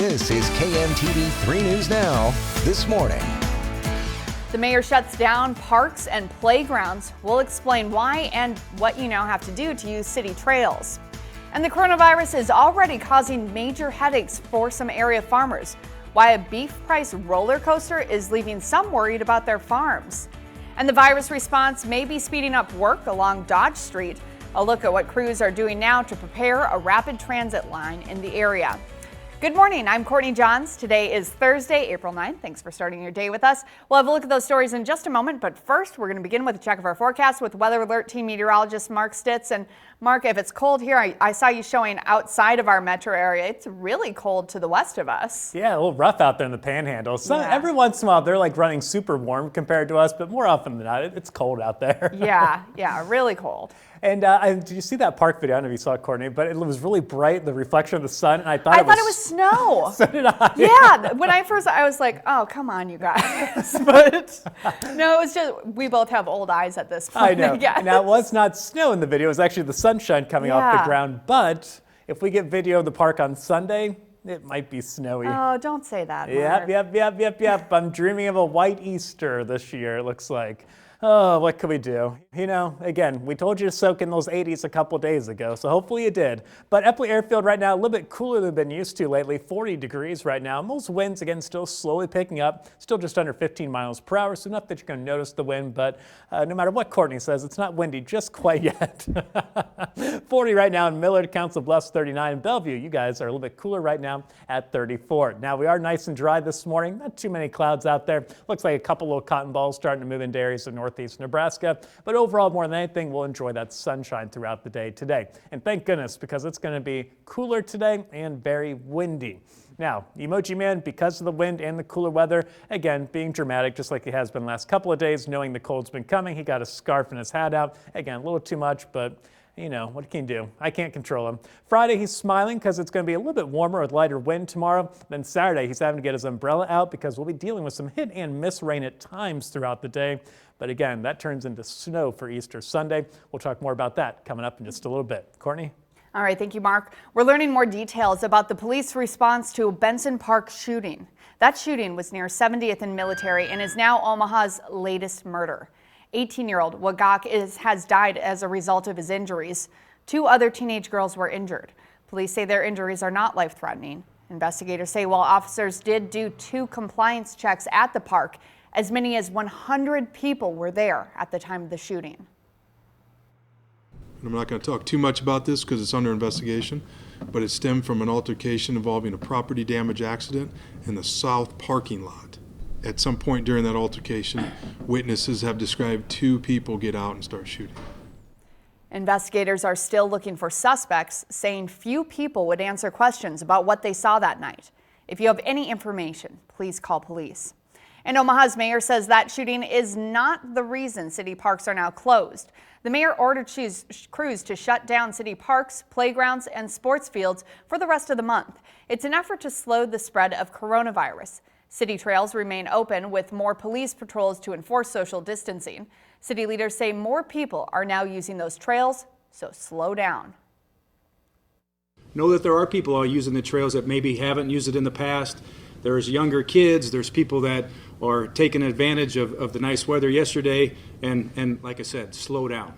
This is KMTV 3 News Now, this morning. The mayor shuts down parks and playgrounds. We'll explain why and what you now have to do to use city trails. And the coronavirus is already causing major headaches for some area farmers. Why a beef price roller coaster is leaving some worried about their farms. And the virus response may be speeding up work along Dodge Street. A look at what crews are doing now to prepare a rapid transit line in the area. Good morning, I'm Courtney Johns. Today is Thursday, April 9th. Thanks for starting your day with us. We'll have a look at those stories in just a moment, but first we're going to begin with a check of our forecast with Weather Alert Team meteorologist Mark Stitz. And Mark, if it's cold here, I saw you showing outside of our metro area. It's really cold to the west of us. Yeah, a little rough out there in the panhandle. So every once in a while they're like running super warm compared to us, but more often than not, it's cold out there. Yeah, really cold. And did you see that park video? I don't know if you saw it, Courtney, but it was really bright, the reflection of the sun, and I thought it was snow. So did I. Yeah, when I was like, oh, come on, you guys. But no, it's just, we both have old eyes at this point. I know. Now, it was not snow in the video. It was actually the sunshine coming off the ground. But if we get video of the park on Sunday, it might be snowy. Oh, don't say that, Mark. Yep. I'm dreaming of a white Easter this year, it looks like. Oh, what could we do? You know, again, we told you to soak in those 80s a couple days ago, so hopefully you did. But Epley Airfield right now, a little bit cooler than we've been used to lately, 40 degrees right now. Most winds, again, still slowly picking up, still just under 15 miles per hour, so enough that you're going to notice the wind, but no matter what Courtney says, it's not windy just quite yet. 40 right now in Millard, Council Bluffs 39, and Bellevue, you guys are a little bit cooler right now at 34. Now, we are nice and dry this morning, not too many clouds out there. Looks like a couple little cotton balls starting to move into areas of northeast Nebraska, but overall, more than anything, we'll enjoy that sunshine throughout the day today. And thank goodness, because it's going to be cooler today and very windy. Now, Emoji Man, because of the wind and the cooler weather, again, being dramatic, just like he has been the last couple of days, knowing the cold's been coming. He got a scarf and his hat out. Again, a little too much, but you know, what can you do? I can't control him. Friday, he's smiling because it's going to be a little bit warmer with lighter wind tomorrow. Then Saturday, he's having to get his umbrella out because we'll be dealing with some hit and miss rain at times throughout the day. But again, that turns into snow for Easter Sunday. We'll talk more about that coming up in just a little bit. Courtney? All right, thank you, Mark. We're learning more details about the police response to a Benson Park shooting. That shooting was near 70th and Military and is now Omaha's latest murder. 18-year-old Wagak has died as a result of his injuries. 2 other teenage girls were injured. Police say their injuries are not life-threatening. Investigators say while officers did do 2 compliance checks at the park, as many as 100 people were there at the time of the shooting. I'm not going to talk too much about this because it's under investigation, but it stemmed from an altercation involving a property damage accident in the south parking lot. At some point during that altercation, witnesses have described 2 people get out and start shooting. Investigators are still looking for suspects, saying few people would answer questions about what they saw that night. If you have any information, please call police. And Omaha's mayor says that shooting is not the reason city parks are now closed. The mayor ordered crews to shut down city parks, playgrounds, and sports fields for the rest of the month. It's an effort to slow the spread of coronavirus. City trails remain open with more police patrols to enforce social distancing. City leaders say more people are now using those trails, so slow down. Know that there are people using the trails that maybe haven't used it in the past. There's younger kids, there's people that are taking advantage of the nice weather yesterday, and like I said, slow down.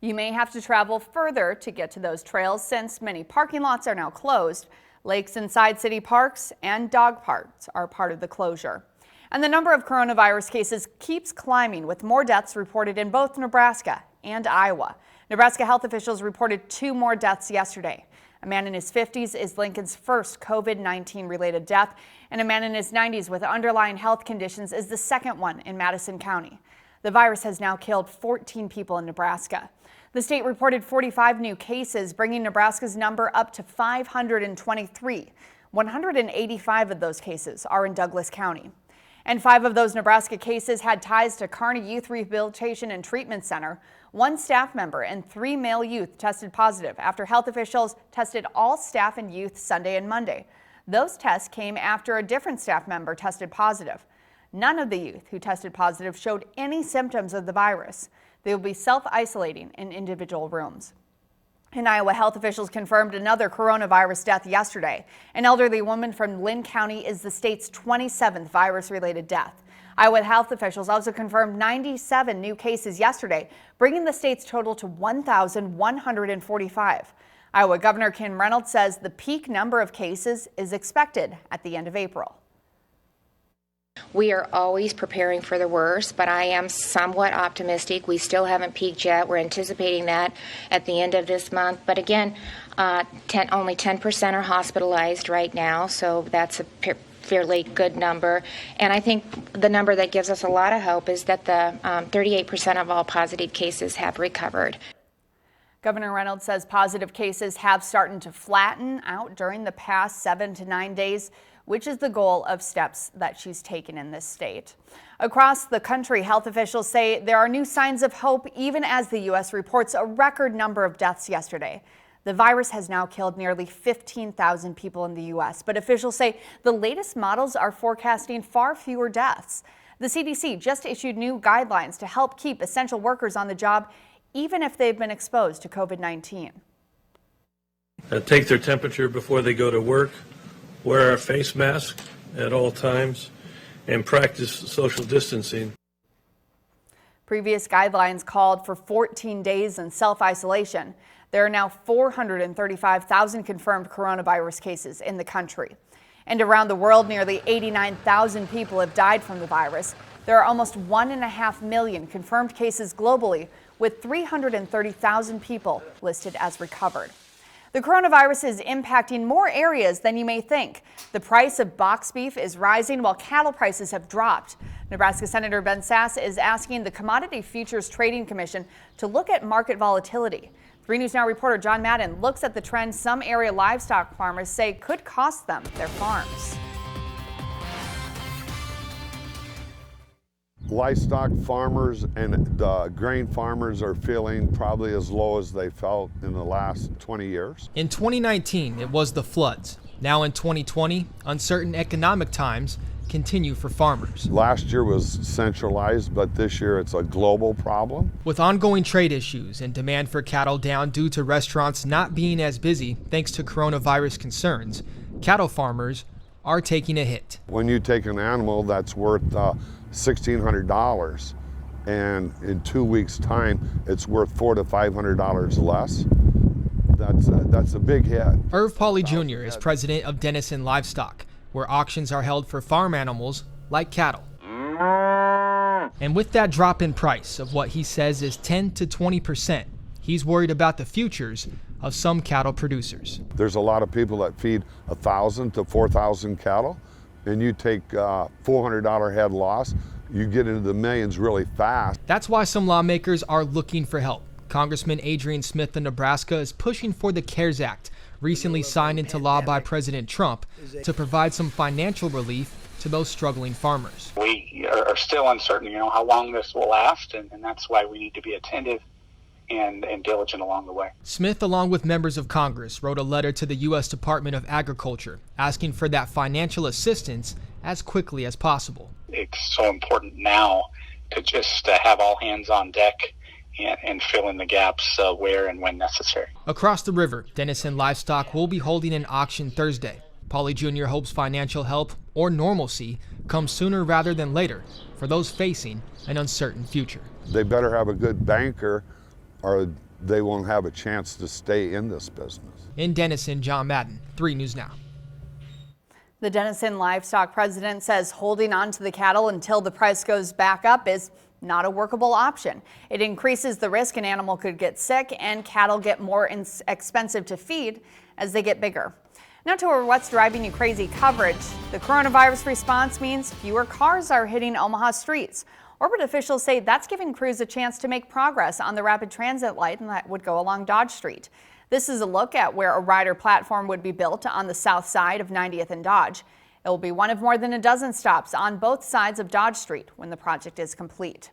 You may have to travel further to get to those trails since many parking lots are now closed. Lakes inside city parks and dog parks are part of the closure. And the number of coronavirus cases keeps climbing with more deaths reported in both Nebraska and Iowa. Nebraska health officials reported 2 more deaths yesterday. A man in his 50s is Lincoln's first COVID-19 related death, and a man in his 90s with underlying health conditions is the second one in Madison County. The virus has now killed 14 people in Nebraska. The state reported 45 new cases, bringing Nebraska's number up to 523. 185 of those cases are in Douglas County. And 5 of those Nebraska cases had ties to Kearney Youth Rehabilitation and Treatment Center. 1 staff member and 3 male youth tested positive after health officials tested all staff and youth Sunday and Monday. Those tests came after a different staff member tested positive. None of the youth who tested positive showed any symptoms of the virus. They will be self-isolating in individual rooms. In Iowa, health officials confirmed another coronavirus death yesterday. An elderly woman from Lynn County is the state's 27th virus-related death. Iowa health officials also confirmed 97 new cases yesterday, bringing the state's total to 1,145. Iowa Governor Kim Reynolds says the peak number of cases is expected at the end of April. We are always preparing for the worst, but I am somewhat optimistic. We still haven't peaked yet. We're anticipating that at the end of this month. But again, only 10% are hospitalized right now, so that's a fairly good number. And I think the number that gives us a lot of hope is that the 38% of all positive cases have recovered. Governor Reynolds says positive cases have started to flatten out during the past 7 to 9 days, which is the goal of steps that she's taken in this state. Across the country, health officials say there are new signs of hope even as the U.S. reports a record number of deaths yesterday. The virus has now killed nearly 15,000 people in the U.S., but officials say the latest models are forecasting far fewer deaths. The CDC just issued new guidelines to help keep essential workers on the job, even if they've been exposed to COVID-19. Take their temperature before they go to work, wear a face mask at all times, and practice social distancing. Previous guidelines called for 14 days in self-isolation. There are now 435,000 confirmed coronavirus cases in the country. And around the world, nearly 89,000 people have died from the virus. There are almost 1.5 million confirmed cases globally, with 330,000 people listed as recovered. The coronavirus is impacting more areas than you may think. The price of box beef is rising while cattle prices have dropped. Nebraska Senator Ben Sasse is asking the Commodity Futures Trading Commission to look at market volatility. 3 News Now reporter John Madden looks at the trend some area livestock farmers say could cost them their farms. Livestock farmers and grain farmers are feeling probably as low as they felt in the last 20 years. In 2019, it was the floods. Now in 2020, uncertain economic times continue for farmers. Last year was centralized, but this year it's a global problem. With ongoing trade issues and demand for cattle down due to restaurants not being as busy thanks to coronavirus concerns, cattle farmers are taking a hit. When you take an animal that's worth $1,600 and in 2 weeks' time it's worth $400 to $500 less, that's a big hit. Irv Pauley Jr. is president of Denison Livestock, where auctions are held for farm animals like cattle. And with that drop in price of what he says is 10 to 20%, he's worried about the futures of some cattle producers. There's a lot of people that feed 1,000 to 4,000 cattle, and you take $400 head loss, you get into the millions really fast. That's why some lawmakers are looking for help. Congressman Adrian Smith of Nebraska is pushing for the CARES Act, recently signed into law by President Trump, to provide some financial relief to those struggling farmers. We are still uncertain, how long this will last, and that's why we need to be attentive and diligent along the way. Smith, along with members of Congress, wrote a letter to the U.S. Department of Agriculture asking for that financial assistance as quickly as possible. It's so important now to just have all hands on deck and fill in the gaps where and when necessary. Across the river, Denison Livestock will be holding an auction Thursday. Pauley Jr. hopes financial help or normalcy comes sooner rather than later for those facing an uncertain future. They better have a good banker or they won't have a chance to stay in this business. In Denison, John Madden, 3 News Now. The Denison Livestock president says holding on to the cattle until the price goes back up is not a workable option. It increases the risk an animal could get sick and cattle get more expensive to feed as they get bigger. Now to our What's Driving You Crazy coverage. The coronavirus response means fewer cars are hitting Omaha streets. Orbit officials say that's giving crews a chance to make progress on the rapid transit light that would go along Dodge Street. This is a look at where a rider platform would be built on the south side of 90th and Dodge. It will be one of more than a dozen stops on both sides of Dodge Street when the project is complete.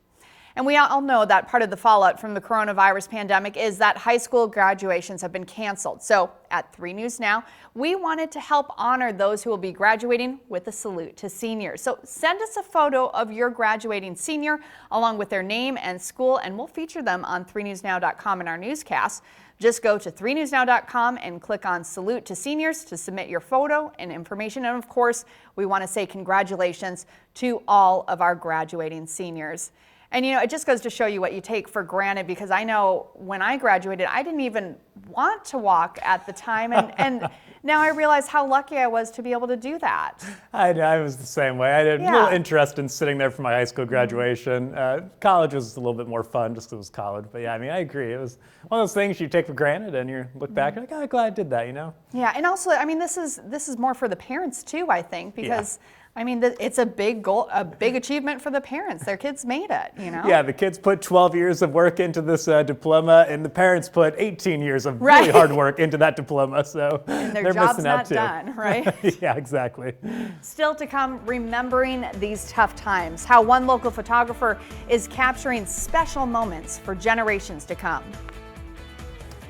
And we all know that part of the fallout from the coronavirus pandemic is that high school graduations have been canceled. So at 3 News Now, we wanted to help honor those who will be graduating with a salute to seniors. So send us a photo of your graduating senior along with their name and school, and we'll feature them on 3newsnow.com in our newscast. Just go to 3newsnow.com and click on Salute to Seniors to submit your photo and information. And of course, we want to say congratulations to all of our graduating seniors. And you know, it just goes to show you what you take for granted, because I know when I graduated, I didn't even want to walk at the time. And now I realize how lucky I was to be able to do that. I was the same way. I had a little interest in sitting there for my high school graduation. College was a little bit more fun just because it was college. But yeah, I mean, I agree. It was one of those things you take for granted and you look back and you're like, oh, glad I did that, you know? Yeah, and also, I mean, this is more for the parents too, I think, because I mean, it's a big goal, a big achievement for the parents. Their kids made it, you know? Yeah, the kids put 12 years of work into this diploma, and the parents put 18 years of really hard work into that diploma, so and their they're job's missing out not too. done, right? Yeah, exactly. Still to come, remembering these tough times, how one local photographer is capturing special moments for generations to come.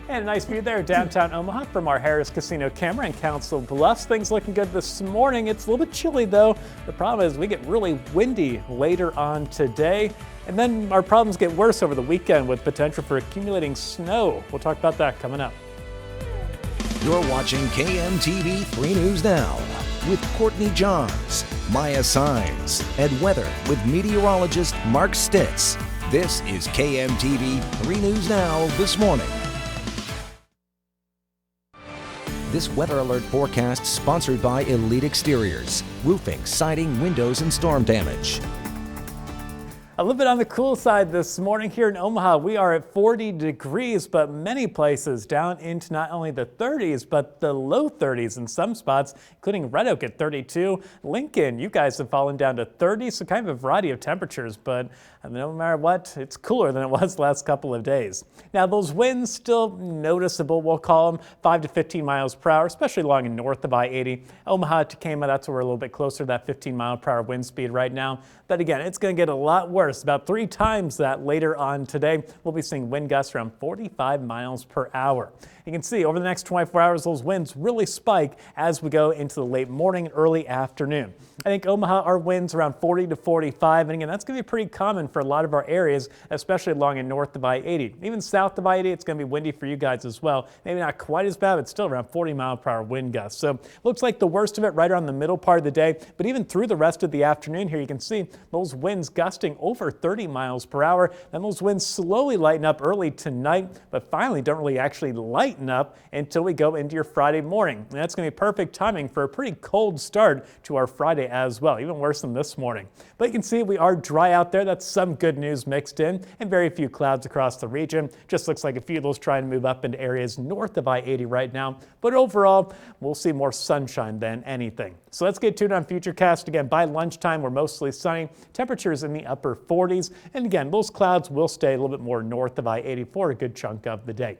And a nice view there downtown Omaha from our Harris Casino camera in Council Bluffs. Things looking good this morning. It's a little bit chilly though. The problem is we get really windy later on today. And then our problems get worse over the weekend with potential for accumulating snow. We'll talk about that coming up. You're watching KMTV 3 News Now with Courtney Johns, Maya Sines, and weather with meteorologist Mark Stitz. This is KMTV 3 News Now this morning. This weather alert forecast sponsored by Elite Exteriors, roofing, siding, windows, and storm damage. A little bit on the cool side this morning here in Omaha. We are at 40 degrees, but many places down into not only the 30s, but the low 30s in some spots, including Red Oak at 32. Lincoln, you guys have fallen down to 30, so kind of a variety of temperatures, but no matter what, it's cooler than it was the last couple of days. Now, those winds still noticeable. We'll call them 5 to 15 miles per hour, especially along and north of I-80. Omaha to Kama, that's where we're a little bit closer to that 15 mile per hour wind speed right now. But again, it's going to get a lot worse. About 3 times that later on today. We'll be seeing wind gusts around 45 miles per hour. You can see over the next 24 hours, those winds really spike as we go into the late morning and early afternoon. I think Omaha, our winds around 40 to 45. And again, that's going to be pretty common for a lot of our areas, especially along and north of I-80. Even south of I-80, it's going to be windy for you guys as well. Maybe not quite as bad, but still around 40 mile per hour wind gusts. So looks like the worst of it right around the middle part of the day. But even through the rest of the afternoon here, you can see those winds gusting over 30 miles per hour. Then those winds slowly lighten up early tonight, but finally don't really actually lighten up until we go into your Friday morning. And that's going to be perfect timing for a pretty cold start to our Friday as well, even worse than this morning. But you can see we are dry out there. That's some good news mixed in, and very few clouds across the region. Just looks like a few of those trying to move up into areas north of I-80 right now. But overall, we'll see more sunshine than anything. So let's get tuned on Futurecast. Again, by lunchtime, we're mostly sunny. Temperatures in the upper 40s. And again, those clouds will stay a little bit more north of I-80 for a good chunk of the day.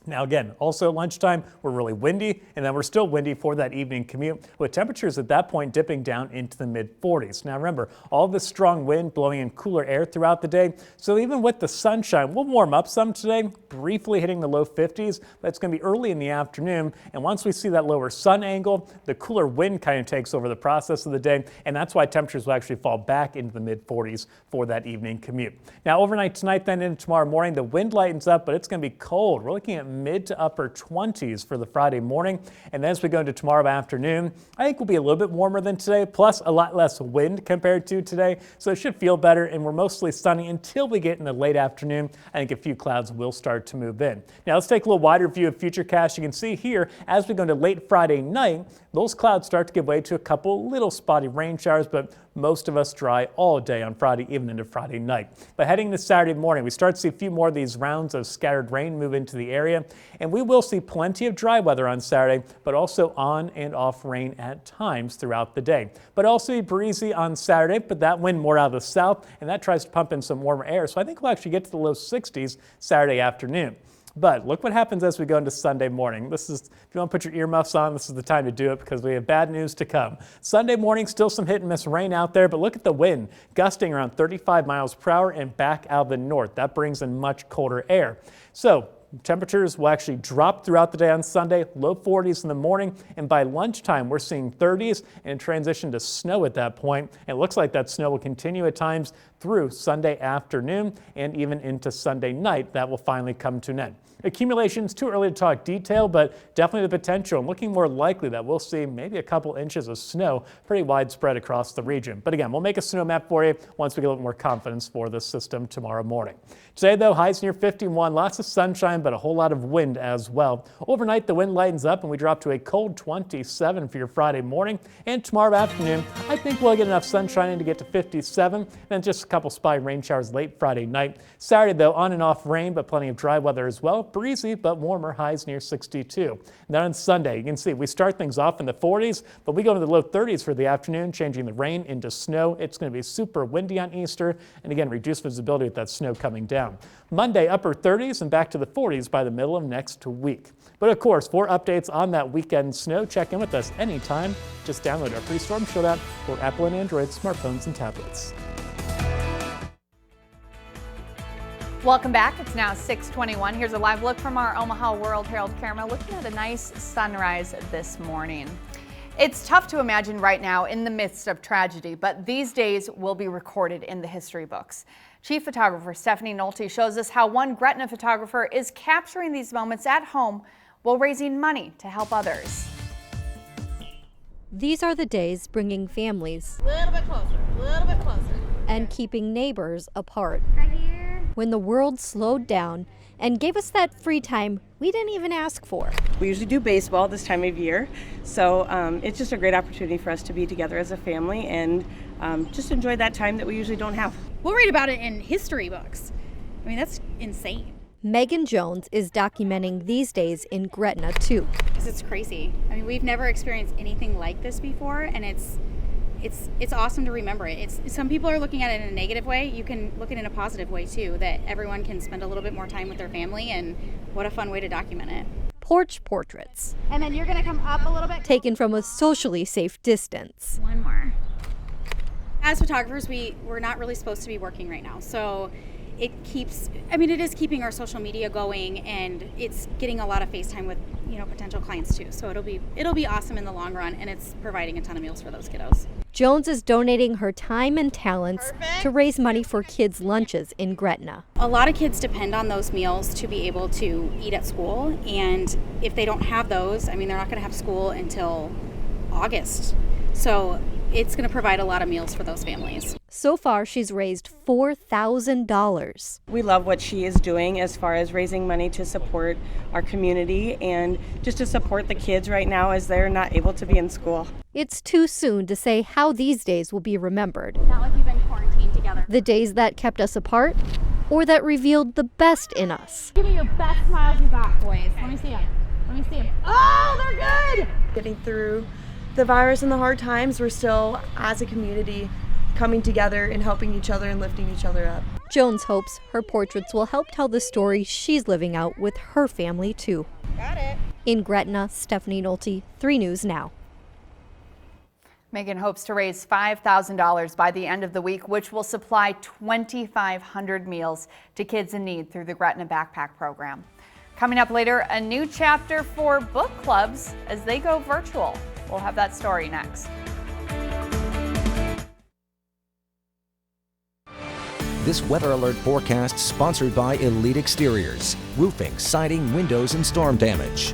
Now again, also at lunchtime, we're really windy, and then we're still windy for that evening commute, with temperatures at that point dipping down into the mid-40s. Now remember, all this strong wind blowing in cooler air throughout the day, so even with the sunshine, we'll warm up some today, briefly hitting the low 50s, but it's going to be early in the afternoon, and once we see that lower sun angle, the cooler wind kind of takes over the process of the day, and that's why temperatures will actually fall back into the mid-40s for that evening commute. Now overnight tonight, then into tomorrow morning, the wind lightens up, but it's going to be cold. We're looking at mid to upper 20s for the Friday morning. And then as we go into tomorrow afternoon, I think we'll be a little bit warmer than today, plus a lot less wind compared to today. So it should feel better, and we're mostly sunny until we get in the late afternoon. I think a few clouds will start to move in. Now let's take a little wider view of Futurecast. You can see here, as we go into late Friday night, those clouds start to give way to a couple little spotty rain showers, but most of us dry all day on Friday, even into Friday night. But heading to Saturday morning, we start to see a few more of these rounds of scattered rain move into the area, and we will see plenty of dry weather on Saturday, but also on and off rain at times throughout the day. But also be breezy on Saturday, but that wind more out of the south, and that tries to pump in some warmer air. So I think we'll actually get to the low 60s Saturday afternoon. But look what happens as we go into Sunday morning. This is, if you want to put your earmuffs on, this is the time to do it, because we have bad news to come. Sunday morning, still some hit and miss rain out there, but look at the wind gusting around 35 miles per hour and back out of the north. That brings in much colder air. So temperatures will actually drop throughout the day on Sunday, low 40s in the morning, and by lunchtime we're seeing 30s and transition to snow at that point. And it looks like that snow will continue at times through Sunday afternoon and even into Sunday night. That will finally come to an end. Accumulations too early to talk detail, but definitely the potential and looking more likely that we'll see maybe a couple inches of snow pretty widespread across the region. But again, we'll make a snow map for you once we get a little more confidence for this system tomorrow morning. Today though, highs near 51, lots of sunshine, but a whole lot of wind as well. Overnight, the wind lightens up and we drop to a cold 27 for your Friday morning. And tomorrow afternoon, I think we'll get enough sunshine to get to 57, and just a couple spotty rain showers late Friday night. Saturday though, on and off rain, but plenty of dry weather as well. Breezy, but warmer, highs near 62. And then on Sunday, you can see we start things off in the 40s, but we go into the low 30s for the afternoon, changing the rain into snow. It's going to be super windy on Easter, and again, reduced visibility with that snow coming down. Monday, upper 30s and back to the 40s by the middle of next week. But of course, for updates on that weekend snow, check in with us anytime. Just download our free Storm Shield app for Apple and Android smartphones and tablets. Welcome back. It's now 6:21. Here's a live look from our Omaha World Herald camera, looking at a nice sunrise this morning. It's tough to imagine right now in the midst of tragedy, but these days will be recorded in the history books. Chief photographer Stephanie Nolte shows us how one Gretna photographer is capturing these moments at home while raising money to help others. These are the days bringing families a little bit closer, and keeping neighbors apart. right here. When the world slowed down and gave us that free time we didn't even ask for. We usually do baseball this time of year, so it's just a great opportunity for us to be together as a family and just enjoy that time that we usually don't have. We'll read about it in history books. I mean, that's insane. Megan Jones is documenting these days in Gretna too. Because it's crazy. I mean, we've never experienced anything like this before, and it's awesome to remember it. Some people are looking at it in a negative way. You can look at it in a positive way too, that everyone can spend a little bit more time with their family, and what a fun way to document it. Porch portraits. And then you're gonna come up a little bit. Taken from a socially safe distance. One more. As photographers, we're not really supposed to be working right now, so it is keeping our social media going, and it's getting a lot of FaceTime with potential clients too. So it'll be awesome in the long run, and it's providing a ton of meals for those kiddos. Jones is donating her time and talents to raise money for kids' lunches in Gretna. A lot of kids depend on those meals to be able to eat at school, and if they don't have those, they're not going to have school until August. So it's going to provide a lot of meals for those families. So far, she's raised $4,000. We love what she is doing as far as raising money to support our community and just to support the kids right now as they're not able to be in school. It's too soon to say how these days will be remembered. Not like you've been quarantined together. The days that kept us apart, or that revealed the best in us. Give me your best smiles you got, boys. Let me see them. Oh, they're good! Getting through the virus and the hard times, we're still, as a community, coming together and helping each other and lifting each other up. Jones hopes her portraits will help tell the story she's living out with her family too. Got it. In Gretna, Stephanie Nolte, 3 News Now. Megan hopes to raise $5,000 by the end of the week, which will supply 2,500 meals to kids in need through the Gretna Backpack Program. Coming up later, a new chapter for book clubs as they go virtual. We'll have that story next. This weather alert forecast sponsored by Elite Exteriors, roofing, siding, windows, and storm damage.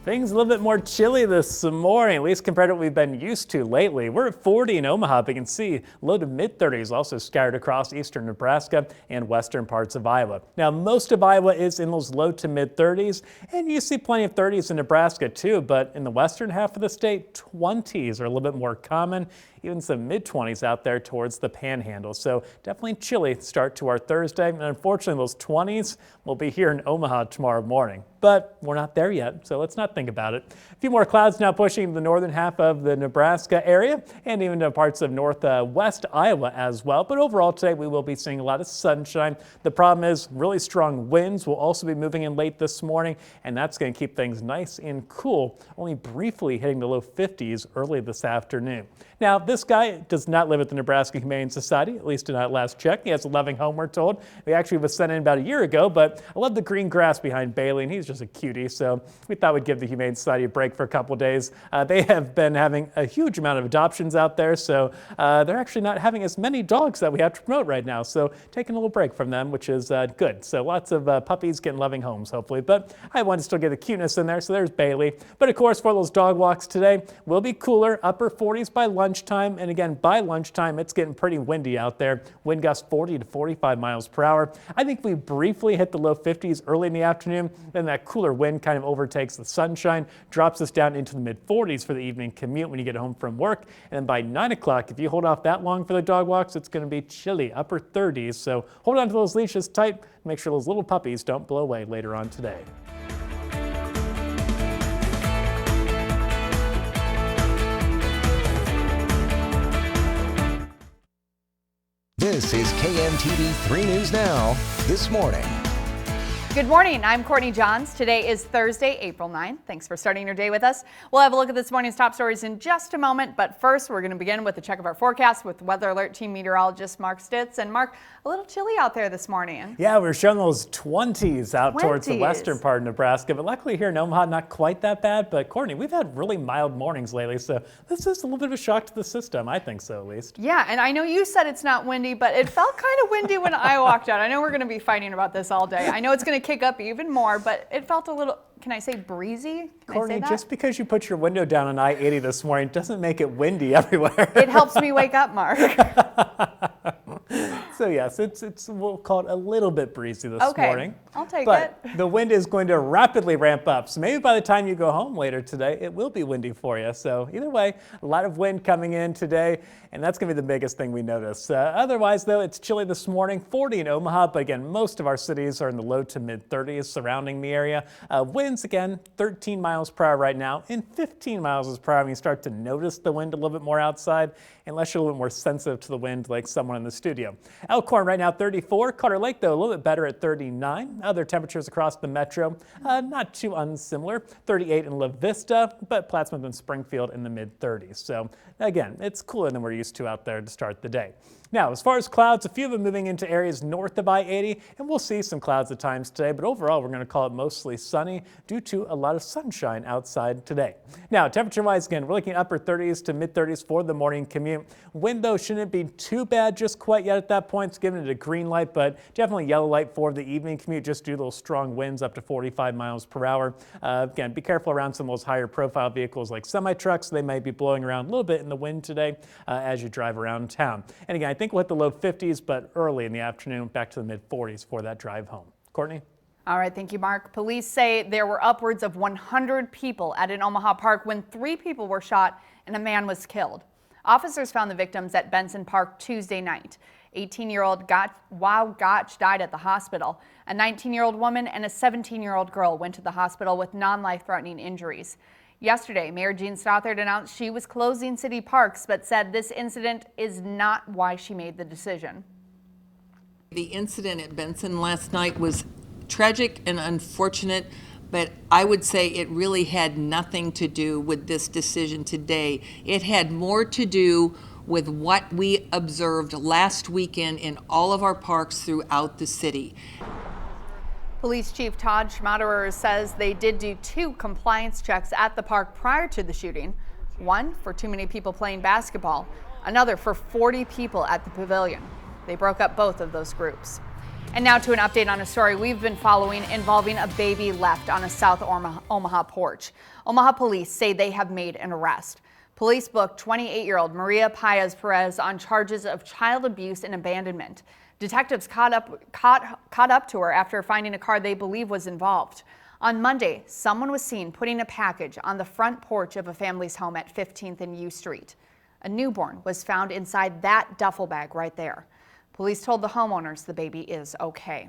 Things a little bit more chilly this morning, at least compared to what we've been used to lately. We're at 40 in Omaha, but you can see low to mid 30s also scattered across eastern Nebraska and western parts of Iowa. Now, most of Iowa is in those low to mid 30s, and you see plenty of 30s in Nebraska too, but in the western half of the state, 20s are a little bit more common. Even some mid-20s out there towards the panhandle. So definitely chilly start to our Thursday. And unfortunately, those 20s will be here in Omaha tomorrow morning. But we're not there yet, so let's not think about it. A few more clouds now pushing the northern half of the Nebraska area and even to parts of northwest Iowa as well. But overall today, we will be seeing a lot of sunshine. The problem is really strong winds will also be moving in late this morning, and that's going to keep things nice and cool, only briefly hitting the low 50s early this afternoon. Now, this guy does not live at the Nebraska Humane Society, at least in that last check. He has a loving home, we're told. He actually was sent in about a year ago, but I love the green grass behind Bailey, and he's just is a cutie, so we thought we'd give the Humane Society a break for a couple days. They have been having a huge amount of adoptions out there, so they're actually not having as many dogs that we have to promote right now, so taking a little break from them, which is good. So lots of puppies getting loving homes, hopefully, but I wanted to still get the cuteness in there, so there's Bailey. But of course, for those dog walks today, will be cooler, upper 40s by lunchtime, and again, by lunchtime, it's getting pretty windy out there. Wind gusts 40 to 45 miles per hour. I think we briefly hit the low 50s early in the afternoon, then that cooler wind kind of overtakes the sunshine, drops us down into the mid 40s for the evening commute when you get home from work, and then by 9 o'clock, if you hold off that long for the dog walks, it's going to be chilly, upper 30s, so hold on to those leashes tight, make sure those little puppies don't blow away later on today. This is KMTV 3 News Now, this morning. Good morning, I'm Courtney Johns. Today is Thursday, April 9th. Thanks for starting your day with us. We'll have a look at this morning's top stories in just a moment, but first we're going to begin with a check of our forecast with Weather Alert Team Meteorologist Mark Stitz. And Mark, a little chilly out there this morning. Yeah, we're showing those 20s out towards the western part of Nebraska, but luckily here in Omaha, not quite that bad. But Courtney, we've had really mild mornings lately, so this is a little bit of a shock to the system. I think so, at least. Yeah, and I know you said it's not windy, but it felt kind of windy when I walked out. I know we're going to be fighting about this all day. I know it's going to kick up even more, but it felt a little, can I say breezy? Courtney, just because you put your window down on I-80 this morning doesn't make it windy everywhere. It helps me wake up, Mark. So yes, it's we'll call it a little bit breezy this morning. I'll take but it. The wind is going to rapidly ramp up. So maybe by the time you go home later today, it will be windy for you. So either way, a lot of wind coming in today, and that's going to be the biggest thing we notice. Otherwise, though, it's chilly this morning, 40 in Omaha, but again, most of our cities are in the low to mid 30s surrounding the area. Winds, again, 13 miles per hour right now, and 15 miles per hour when you start to notice the wind a little bit more outside, unless you're a little bit more sensitive to the wind like someone in the studio. Elkhorn right now 34, Carter Lake though a little bit better at 39. Other temperatures across the metro, not too unsimilar, 38 in La Vista, but Plattsmouth and Springfield in the mid 30s. So again, it's cooler than we're used to out there to start the day. Now, as far as clouds, a few of them moving into areas north of I-80, and we'll see some clouds at times today, but overall we're going to call it mostly sunny due to a lot of sunshine outside today. Now, temperature-wise, again, we're looking at upper 30s to mid 30s for the morning commute. Wind, though, shouldn't be too bad just quite yet at that point. It's giving it a green light, but definitely yellow light for the evening commute just due to those strong winds up to 45 miles per hour. Again, be careful around some of those higher profile vehicles like semi-trucks. They might be blowing around a little bit in the wind today as you drive around town. And again, I think we'll hit the low 50s, but early in the afternoon, back to the mid 40s for that drive home. Courtney? All right, thank you, Mark. Police say there were upwards of 100 people at an Omaha park when 3 people were shot and a man was killed. Officers found the victims at Benson Park Tuesday night. 18-year-old Wow Gotch died at the hospital. A 19-year-old woman and a 17-year-old girl went to the hospital with non-life-threatening injuries. Yesterday, Mayor Jean Stothard announced she was closing city parks, but said this incident is not why she made the decision. The incident at Benson last night was tragic and unfortunate, but I would say it really had nothing to do with this decision today. It had more to do with what we observed last weekend in all of our parks throughout the city. Police Chief Todd Schmaderer says they did do 2 compliance checks at the park prior to the shooting. One for too many people playing basketball, another for 40 people at the pavilion. They broke up both of those groups. And now to an update on a story we've been following involving a baby left on a South Omaha porch. Omaha police say they have made an arrest. Police booked 28-year-old Maria Paez Perez on charges of child abuse and abandonment. Detectives caught up to her after finding a car they believe was involved. On Monday, someone was seen putting a package on the front porch of a family's home at 15th and U Street. A newborn was found inside that duffel bag right there. Police told the homeowners the baby is okay.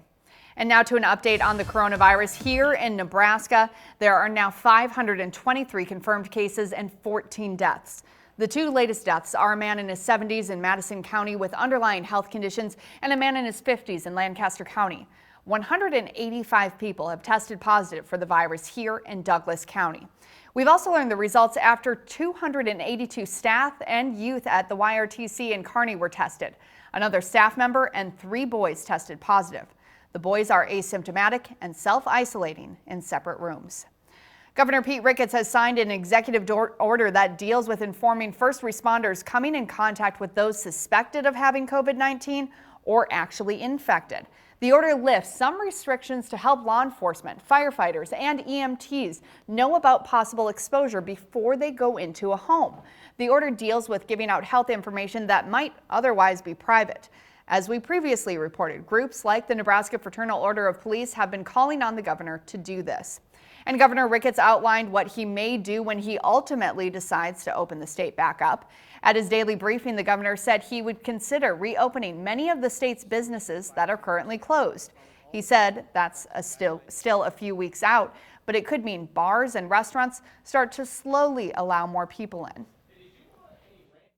And now to an update on the coronavirus here in Nebraska. There are now 523 confirmed cases and 14 deaths. The 2 latest deaths are a man in his 70s in Madison County with underlying health conditions and a man in his 50s in Lancaster County. 185 people have tested positive for the virus here in Douglas County. We've also learned the results after 282 staff and youth at the YRTC in Kearney were tested. Another staff member and 3 boys tested positive. The boys are asymptomatic and self-isolating in separate rooms. Governor Pete Ricketts has signed an executive order that deals with informing first responders coming in contact with those suspected of having COVID-19 or actually infected. The order lifts some restrictions to help law enforcement, firefighters, and EMTs know about possible exposure before they go into a home. The order deals with giving out health information that might otherwise be private. As we previously reported, groups like the Nebraska Fraternal Order of Police have been calling on the governor to do this. And Governor Ricketts outlined what he may do when he ultimately decides to open the state back up. At his daily briefing, the governor said he would consider reopening many of the state's businesses that are currently closed. He said that's still a few weeks out, but it could mean bars and restaurants start to slowly allow more people in.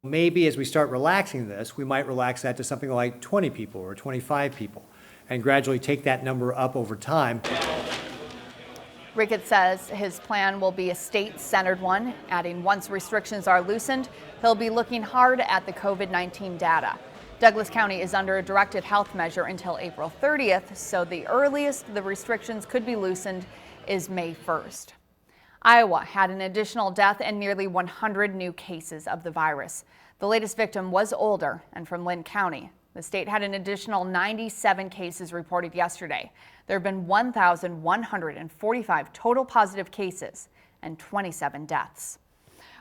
Maybe as we start relaxing this, we might relax that to something like 20 people or 25 people and gradually take that number up over time. Ricketts says his plan will be a state-centered one, adding once restrictions are loosened, he'll be looking hard at the COVID-19 data. Douglas County is under a directed health measure until April 30th, so the earliest the restrictions could be loosened is May 1st. Iowa had an additional death and nearly 100 new cases of the virus. The latest victim was older and from Linn County. The state had an additional 97 cases reported yesterday. There have been 1,145 total positive cases and 27 deaths.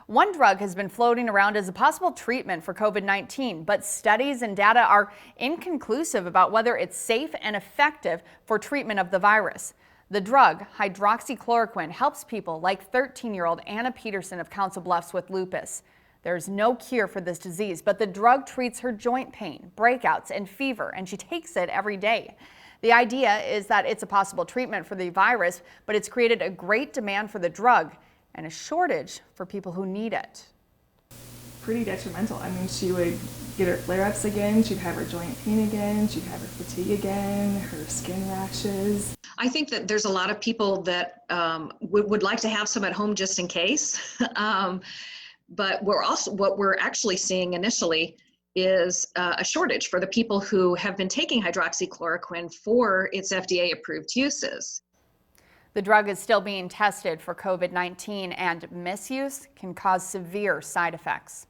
One drug has been floating around as a possible treatment for COVID-19, but studies and data are inconclusive about whether it's safe and effective for treatment of the virus. The drug, hydroxychloroquine, helps people like 13-year-old Anna Peterson of Council Bluffs with lupus. There's no cure for this disease, but the drug treats her joint pain, breakouts, and fever, and she takes it every day. The idea is that it's a possible treatment for the virus, but it's created a great demand for the drug and a shortage for people who need it. Pretty detrimental. I mean, she would get her flare-ups again, she'd have her joint pain again, she'd have her fatigue again, her skin rashes. I think that there's a lot of people that would like to have some at home just in case. But what we're actually seeing initially is a shortage for the people who have been taking hydroxychloroquine for its FDA-approved uses. The drug is still being tested for COVID-19, and misuse can cause severe side effects.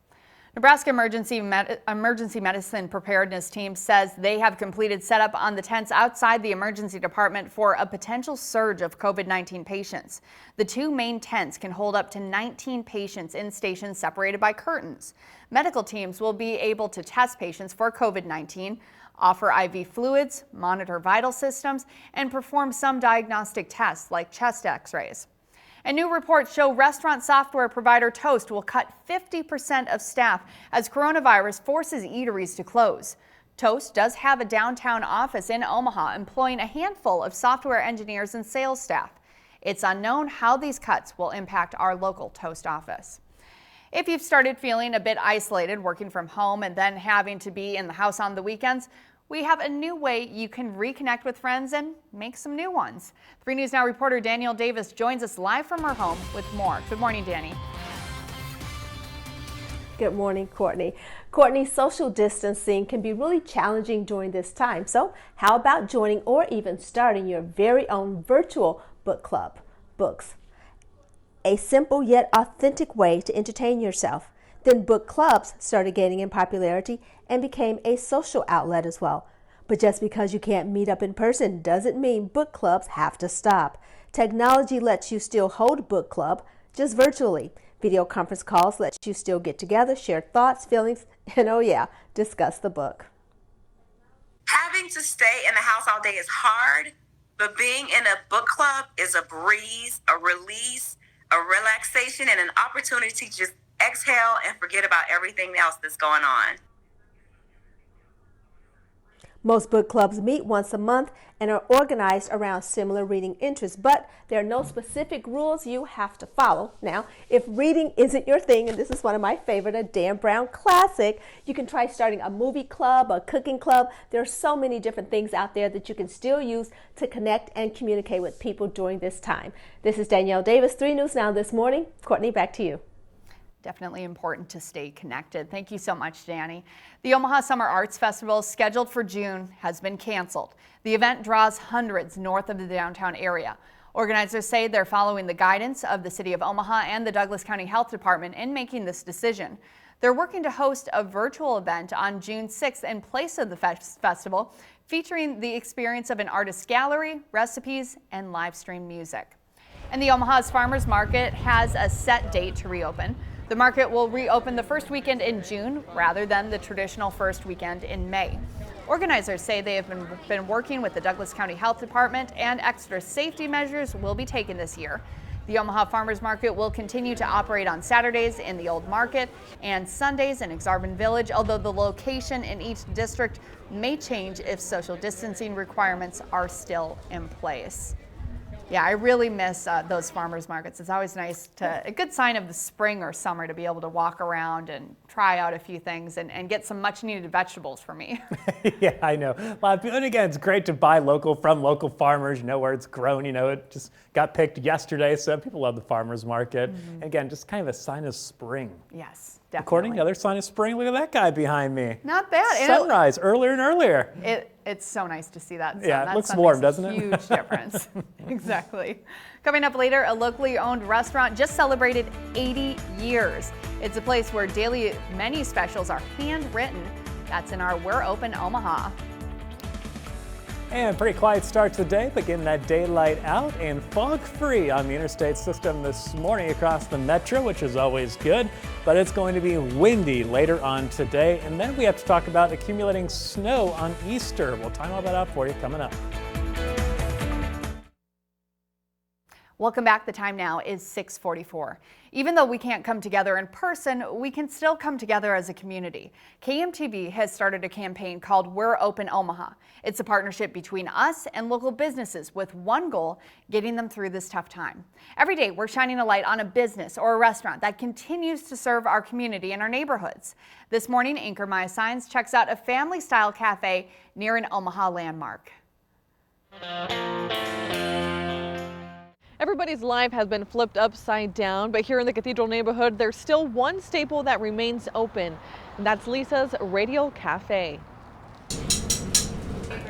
Nebraska Emergency Medicine Preparedness Team says they have completed setup on the tents outside the emergency department for a potential surge of COVID-19 patients. The two main tents can hold up to 19 patients in stations separated by curtains. Medical teams will be able to test patients for COVID-19, offer IV fluids, monitor vital systems, and perform some diagnostic tests like chest x-rays. And new reports show restaurant software provider Toast will cut 50% of staff as coronavirus forces eateries to close. Toast does have a downtown office in Omaha employing a handful of software engineers and sales staff. It's unknown how these cuts will impact our local Toast office. If you've started feeling a bit isolated working from home and then having to be in the house on the weekends, we have a new way you can reconnect with friends and make some new ones. 3 News Now reporter Danielle Davis joins us live from her home with more. Good morning, Danny. Good morning, Courtney. Courtney, social distancing can be really challenging during this time. So how about joining or even starting your very own virtual book club? Books, a simple yet authentic way to entertain yourself. Then book clubs started gaining in popularity and became a social outlet as well. But just because you can't meet up in person doesn't mean book clubs have to stop. Technology lets you still hold book club, just virtually. Video conference calls let you still get together, share thoughts, feelings, and oh yeah, discuss the book. Having to stay in the house all day is hard, but being in a book club is a breeze, a release, a relaxation, and an opportunity to just exhale and forget about everything else that's going on. Most book clubs meet once a month and are organized around similar reading interests, but there are no specific rules you have to follow. Now, if reading isn't your thing, and this is one of my favorite, a Dan Brown classic, you can try starting a movie club, a cooking club. There are so many different things out there that you can still use to connect and communicate with people during this time. This is Danielle Davis, 3 News Now This Morning. Courtney, back to you. Definitely important to stay connected. Thank you so much, Danny. The Omaha Summer Arts Festival, scheduled for June, has been canceled. The event draws hundreds north of the downtown area. Organizers say they're following the guidance of the City of Omaha and the Douglas County Health Department in making this decision. They're working to host a virtual event on June 6th in place of the festival, featuring the experience of an artist gallery, recipes, and live stream music. And the Omaha's Farmers Market has a set date to reopen. The market will reopen the first weekend in June rather than the traditional first weekend in May. Organizers say they have been working with the Douglas County Health Department, and extra safety measures will be taken this year. The Omaha Farmers Market will continue to operate on Saturdays in the Old Market and Sundays in Exarban Village, although the location in each district may change if social distancing requirements are still in place. Yeah, I really miss those farmers markets. It's always nice a good sign of the spring or summer to be able to walk around and try out a few things and get some much needed vegetables for me. Yeah, I know. And again, it's great to buy from local farmers, you know, where it's grown. You know, it just got picked yesterday, so people love the farmers market. And again, just kind of a sign of spring. Yes. Definitely. According to the other sign of spring, look at that guy behind me. Not bad. Sunrise earlier and earlier. It's so nice to see that sun. Yeah, it that looks sun warm, makes doesn't a it? Huge difference. Exactly. Coming up later, a locally owned restaurant just celebrated 80 years. It's a place where daily menu specials are handwritten. That's in our We're Open Omaha. And pretty quiet start to the day, but getting that daylight out and fog-free on the interstate system this morning across the metro, which is always good. But it's going to be windy later on today. And then we have to talk about accumulating snow on Easter. We'll time all that out for you coming up. Welcome back. The time now is 6:44. Even though we can't come together in person, we can still come together as a community. KMTV has started a campaign called We're Open Omaha. It's a partnership between us and local businesses with one goal, getting them through this tough time. Every day, we're shining a light on a business or a restaurant that continues to serve our community and our neighborhoods. This morning, anchor Maya Signs checks out a family-style cafe near an Omaha landmark. Everybody's life has been flipped upside down, but here in the Cathedral neighborhood, there's still one staple that remains open, and that's Lisa's Radio Cafe.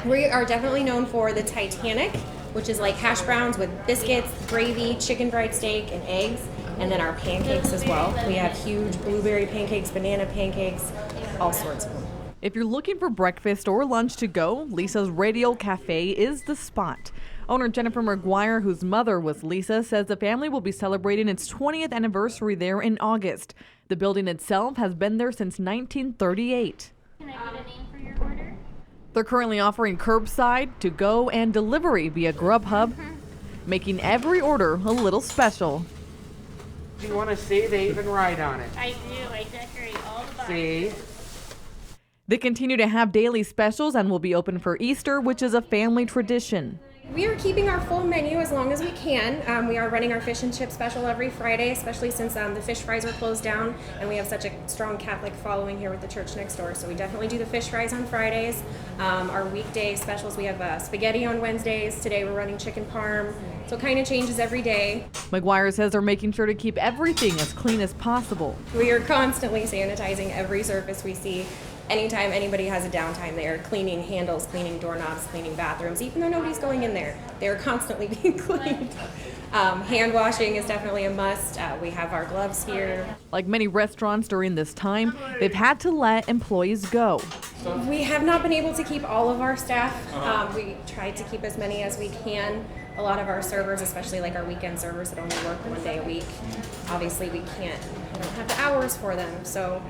We are definitely known for the Titanic, which is like hash browns with biscuits, gravy, chicken fried steak, and eggs, and then our pancakes as well. We have huge blueberry pancakes, banana pancakes, all sorts of them. If you're looking for breakfast or lunch to go, Lisa's Radio Cafe is the spot. Owner Jennifer McGuire, whose mother was Lisa, says the family will be celebrating its 20th anniversary there in August. The building itself has been there since 1938. Can I get a name for your order? They're currently offering curbside, to-go, and delivery via Grubhub, making every order a little special. Do you want to see? They even write on it. I do. I decorate all the boxes. See? They continue to have daily specials and will be open for Easter, which is a family tradition. We are keeping our full menu as long as we can. We are running our fish and chip special every Friday, especially since the fish fries are closed down and we have such a strong Catholic following here with the church next door. So we definitely do the fish fries on Fridays. Our weekday specials, we have spaghetti on Wednesdays. Today we're running chicken parm. So it kind of changes every day. McGuire says they're making sure to keep everything as clean as possible. We are constantly sanitizing every surface we see. Anytime anybody has a downtime, they are cleaning handles, cleaning doorknobs, cleaning bathrooms, even though nobody's going in there. They are constantly being cleaned. Hand washing is definitely a must. We have our gloves here. Like many restaurants during this time, they've had to let employees go. We have not been able to keep all of our staff. We tried to keep as many as we can. A lot of our servers, especially like our weekend servers that only work one day a week, obviously we don't have the hours for them. So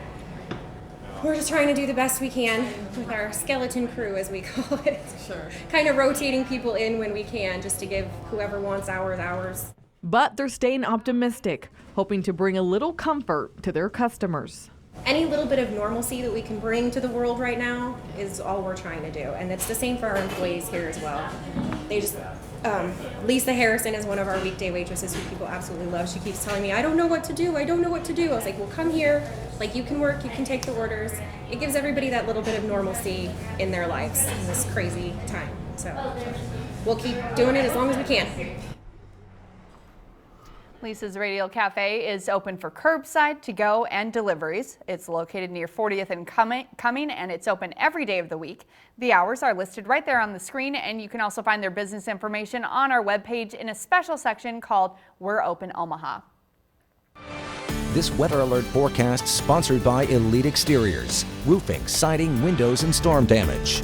we're just trying to do the best we can with our skeleton crew, as we call it. Sure. Kind of rotating people in when we can, just to give whoever wants hours. But they're staying optimistic, hoping to bring a little comfort to their customers. Any little bit of normalcy that we can bring to the world right now is all we're trying to do. And it's the same for our employees here as well. Lisa Harrison is one of our weekday waitresses who people absolutely love. She keeps telling me, I don't know what to do. I was like, well, come here. Like, you can work, you can take the orders. It gives everybody that little bit of normalcy in their lives in this crazy time. So we'll keep doing it as long as we can. Lisa's Radial Cafe is open for curbside, to-go, and deliveries. It's located near 40th and Cumming, and it's open every day of the week. The hours are listed right there on the screen, and you can also find their business information on our webpage in a special section called We're Open Omaha. This weather alert forecast sponsored by Elite Exteriors, roofing, siding, windows, and storm damage.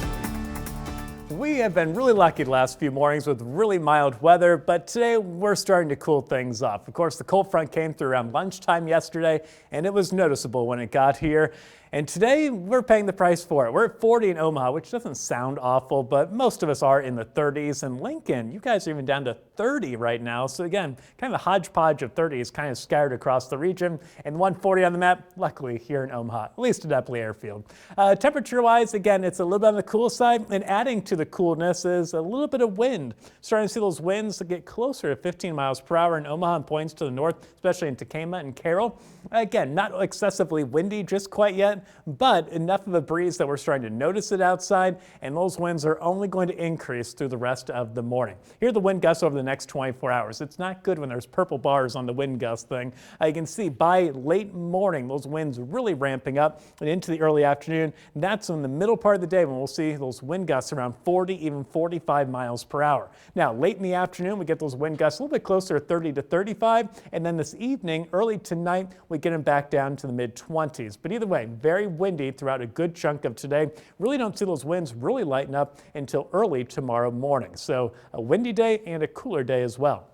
We have been really lucky the last few mornings with really mild weather, but today we're starting to cool things off. Of course, the cold front came through around lunchtime yesterday, and it was noticeable when it got here. And today we're paying the price for it. We're at 40 in Omaha, which doesn't sound awful, but most of us are in the 30s. And Lincoln, you guys are even down to 30 right now. So again, kind of a hodgepodge of 30s kind of scattered across the region. And 140 on the map, luckily here in Omaha, at least at Eppley Airfield. Temperature-wise, again, it's a little bit on the cool side. And adding to the coolness is a little bit of wind. Starting to see those winds get closer to 15 miles per hour in Omaha and points to the north, especially in Tacoma and Carroll. Again, not excessively windy just quite yet, but enough of a breeze that we're starting to notice it outside, and those winds are only going to increase through the rest of the morning. Here are the wind gusts over the next 24 hours. It's not good when there's purple bars on the wind gust thing. You can see by late morning, those winds really ramping up and into the early afternoon. That's in the middle part of the day when we'll see those wind gusts around 40, even 45 miles per hour. Now, late in the afternoon, we get those wind gusts a little bit closer to 30 to 35, and then this evening, early tonight, we get them back down to the mid-20s. But either way, very windy throughout a good chunk of today. Really don't see those winds really lighten up until early tomorrow morning. So a windy day and a cooler day as well.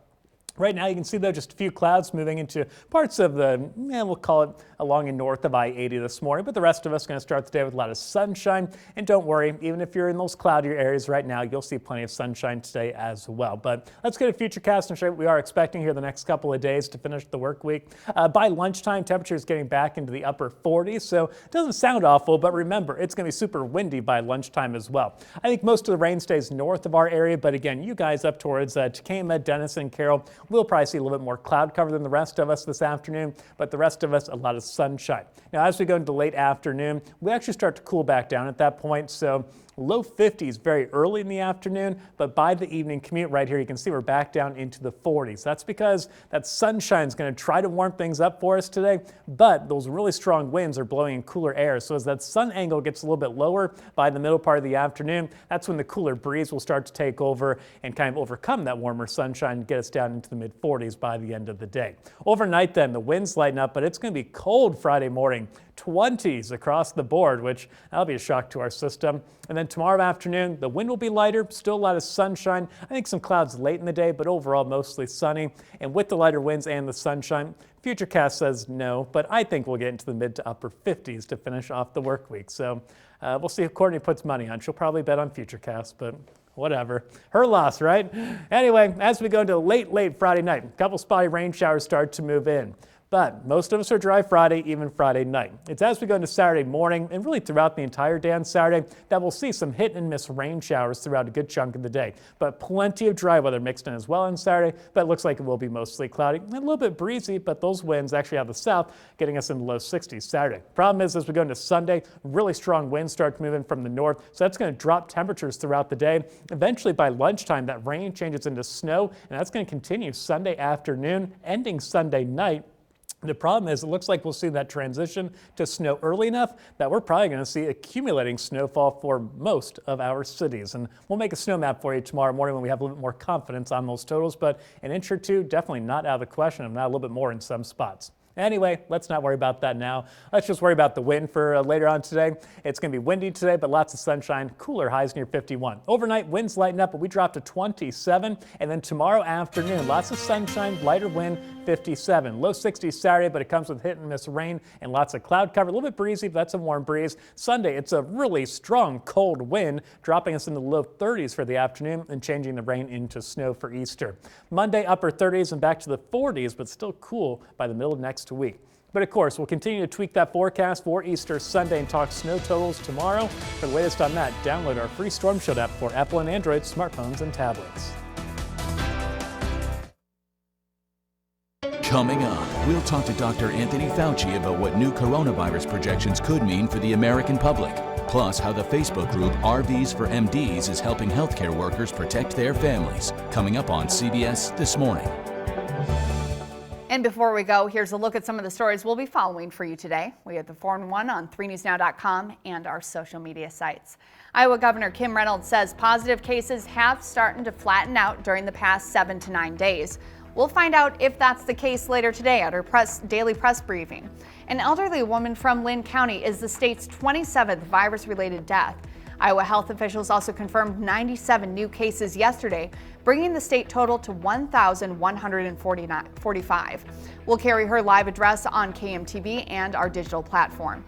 Right now you can see though just a few clouds moving into parts of the, we'll call it along and north of I-80 this morning, but the rest of us are going to start the day with a lot of sunshine. And don't worry, even if you're in those cloudier areas right now, you'll see plenty of sunshine today as well. But let's get a futurecast and show you what we are expecting here the next couple of days to finish the work week. By lunchtime, temperatures getting back into the upper 40s, so it doesn't sound awful, but remember, it's going to be super windy by lunchtime as well. I think most of the rain stays north of our area, but again, you guys up towards Tacoma, Denison, Carroll, we'll probably see a little bit more cloud cover than the rest of us this afternoon, but the rest of us, a lot of sunshine. Now, as we go into late afternoon, we actually start to cool back down at that point, so low 50s very early in the afternoon, but by the evening commute right here, you can see we're back down into the 40s. That's because that sunshine is going to try to warm things up for us today, but those really strong winds are blowing in cooler air. So as that sun angle gets a little bit lower by the middle part of the afternoon, that's when the cooler breeze will start to take over and kind of overcome that warmer sunshine and get us down into the mid 40s by the end of the day. Overnight then, the winds lighten up, but it's going to be cold Friday morning. 20s across the board, which that'll be a shock to our system. And then tomorrow afternoon, the wind will be lighter, still a lot of sunshine. I think some clouds late in the day, but overall mostly sunny. And with the lighter winds and the sunshine, Futurecast says no, but I think we'll get into the mid to upper 50s to finish off the work week. So we'll see if Courtney puts money on. She'll probably bet on Futurecast, but whatever. Her loss, right? Anyway, as we go into late Friday night, a couple spotty rain showers start to move in. But most of us are dry Friday, even Friday night. It's as we go into Saturday morning and really throughout the entire day on Saturday that we'll see some hit and miss rain showers throughout a good chunk of the day. But plenty of dry weather mixed in as well on Saturday, but it looks like it will be mostly cloudy and a little bit breezy, but those winds actually out of the south getting us in the low 60s Saturday. Problem is, as we go into Sunday, really strong winds start to move in from the north, so that's going to drop temperatures throughout the day. Eventually by lunchtime, that rain changes into snow, and that's going to continue Sunday afternoon, ending Sunday night. The problem is it looks like we'll see that transition to snow early enough that we're probably going to see accumulating snowfall for most of our cities. And we'll make a snow map for you tomorrow morning when we have a little bit more confidence on those totals, but an inch or two definitely not out of the question, if not a little bit more in some spots. Anyway, let's not worry about that now. Let's just worry about the wind for later on today. It's going to be windy today, but lots of sunshine, cooler highs near 51. Overnight, winds lighten up, but we drop to 27. And then tomorrow afternoon, lots of sunshine, lighter wind, 57. Low 60s Saturday, but it comes with hit and miss rain and lots of cloud cover. A little bit breezy, but that's a warm breeze. Sunday, it's a really strong, cold wind, dropping us into the low 30s for the afternoon and changing the rain into snow for Easter. Monday, upper 30s and back to the 40s, but still cool by the middle of next week. But of course, we'll continue to tweak that forecast for Easter Sunday and talk snow totals tomorrow. For the latest on that, download our free Storm Shield app for Apple and Android smartphones and tablets. Coming up, we'll talk to Dr. Anthony Fauci about what new coronavirus projections could mean for the American public. Plus, how the Facebook group RVs for MDs is helping healthcare workers protect their families. Coming up on CBS This Morning. And before we go, here's a look at some of the stories we'll be following for you today. We have the 4-in-1 on 3newsnow.com and our social media sites. Iowa Governor Kim Reynolds says positive cases have started to flatten out during the past 7 to 9 days. We'll find out if that's the case later today at her daily press briefing. An elderly woman from Lynn County is the state's 27th virus-related death. Iowa health officials also confirmed 97 new cases yesterday, bringing the state total to 1,145. We'll carry her live address on KMTV and our digital platform.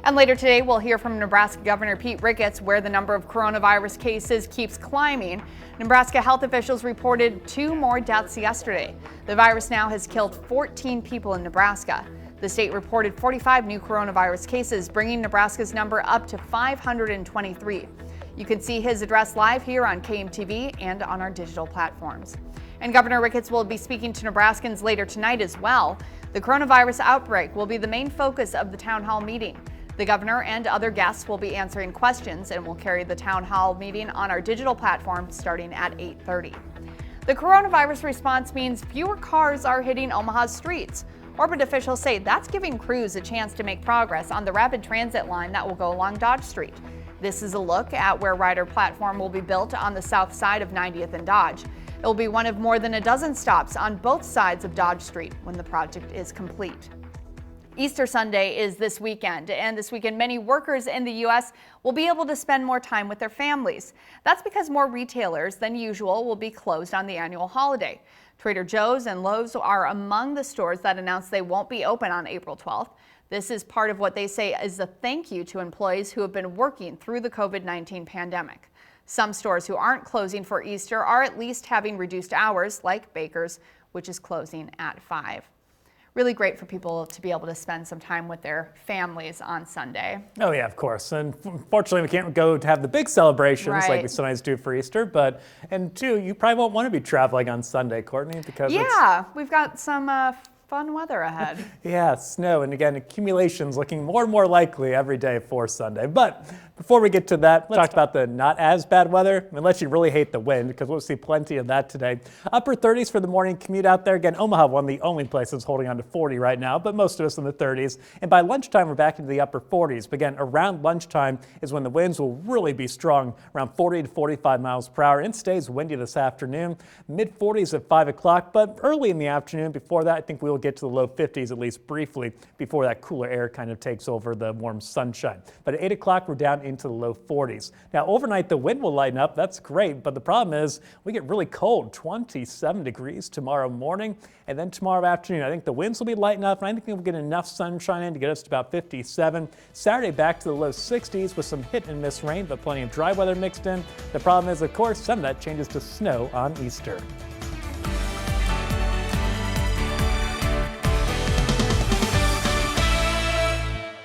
And later today, we'll hear from Nebraska Governor Pete Ricketts, where the number of coronavirus cases keeps climbing. Nebraska health officials reported 2 more deaths yesterday. The virus now has killed 14 people in Nebraska. The state reported 45 new coronavirus cases, bringing Nebraska's number up to 523. You can see his address live here on KMTV and on our digital platforms. And Governor Ricketts will be speaking to Nebraskans later tonight as well. The coronavirus outbreak will be the main focus of the town hall meeting. The governor and other guests will be answering questions, and will carry the town hall meeting on our digital platform starting at 8:30. The coronavirus response means fewer cars are hitting Omaha's streets. Orbit officials say that's giving crews a chance to make progress on the rapid transit line that will go along Dodge Street. This is a look at where Rider platform will be built on the south side of 90th and Dodge. It will be one of more than a dozen stops on both sides of Dodge Street when the project is complete. Easter Sunday is this weekend, and this weekend many workers in the U.S. will be able to spend more time with their families. That's because more retailers than usual will be closed on the annual holiday. Trader Joe's and Lowe's are among the stores that announced they won't be open on April 12th. This is part of what they say is a thank you to employees who have been working through the COVID-19 pandemic. Some stores who aren't closing for Easter are at least having reduced hours, like Baker's, which is closing at 5. Really great for people to be able to spend some time with their families on Sunday. Oh yeah, of course. And fortunately, we can't go to have the big celebrations like we sometimes do for Easter. And two, you probably won't want to be traveling on Sunday, Courtney, because we've got some fun weather ahead. Yeah, snow, and again, accumulations looking more and more likely every day for Sunday. But before we get to that, let's talk about the not as bad weather, unless you really hate the wind, because we'll see plenty of that today. Upper 30s for the morning commute out there. Again, Omaha, one of the only places holding on to 40 right now, but most of us in the 30s. And by lunchtime, we're back into the upper 40s. But again, around lunchtime is when the winds will really be strong, around 40 to 45 miles per hour. And it stays windy this afternoon, mid 40s at 5 o'clock, but early in the afternoon, before that, I think we will get to the low 50s, at least briefly, before that cooler air kind of takes over the warm sunshine. But at 8 o'clock, we're down into the low 40s. Now, overnight, the wind will lighten up. That's great. But the problem is we get really cold, 27 degrees tomorrow morning. And then tomorrow afternoon, I think the winds will be lighting up. And I think we'll get enough sunshine in to get us to about 57. Saturday, back to the low 60s with some hit and miss rain, but plenty of dry weather mixed in. The problem is, of course, some of that changes to snow on Easter.